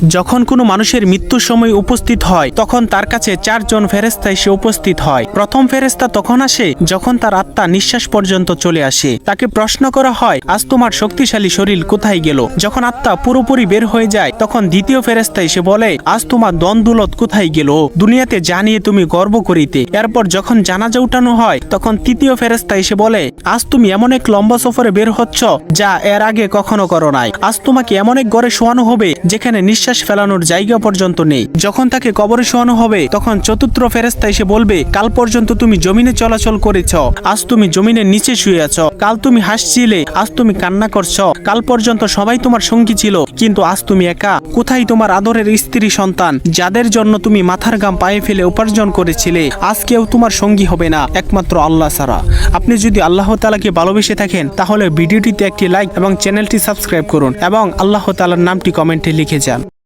যখন কোনো মানুষের মৃত্যুর সময় উপস্থিত হয় তখন তার কাছে 4 জন ফেরেশতা এসে উপস্থিত হয়। প্রথম ফেরেশতা তখন আসে যখন তার আত্মা নিঃশ্বাস পর্যন্ত চলে আসে। তাকে প্রশ্ন করা হয়, আজ তোমার শক্তিশালী শরীর কোথায় গেল? যখন আত্মা পুরোপুরি বের হয়ে যায় তখন দ্বিতীয় ফেরেশতা এসে বলে, আজ তোমার দন-দৌলত কোথায় গেল? দুনিয়াতে যা নিয়ে তুমি গর্ব করিতে। এরপর যখন জানাজা উঠানো হয় তখন তৃতীয় ফেরেশতা এসে বলে, আজ তুমি এমন এক লম্বা সফরে বের হচ্ছ যা এর আগে কখনো করো নাই। আজ তোমাকে এমন এক ঘরে শোয়ানো হবে যেখানে নিঃশ্বাস ফেলানোর জায়গা পর্যন্ত নেই। যখন তাকে কবরে শোয়ানো হবে তখন চতুর্থ ফেরেশতা এসে বলবে, কাল পর্যন্ত তুমি জমিনে চলাচল করেছ, আজ তুমি জমিনের নিচে শুয়ে আছো। কাল তুমি হাসছিলে, আজ তুমি কান্না করছো। কাল পর্যন্ত সবাই তোমার সঙ্গী ছিল, কিন্তু আজ তুমি একা। কোথায় তোমার আদরের স্ত্রী সন্তান যাদের জন্য তুমি মাথার ঘাম পায়ে ফেলে উপার্জন করেছিলে? আজ কেউ তোমার সঙ্গী হবে না একমাত্র আল্লাহ ছাড়া। আপনি যদি আল্লাহ তাআলাকে ভালোবেসে থাকেন তাহলে ভিডিওটিতে একটি লাইক এবং চ্যানেলটি সাবস্ক্রাইব করুন এবং আল্লাহ তাআলার নামটি কমেন্টে লিখে যান।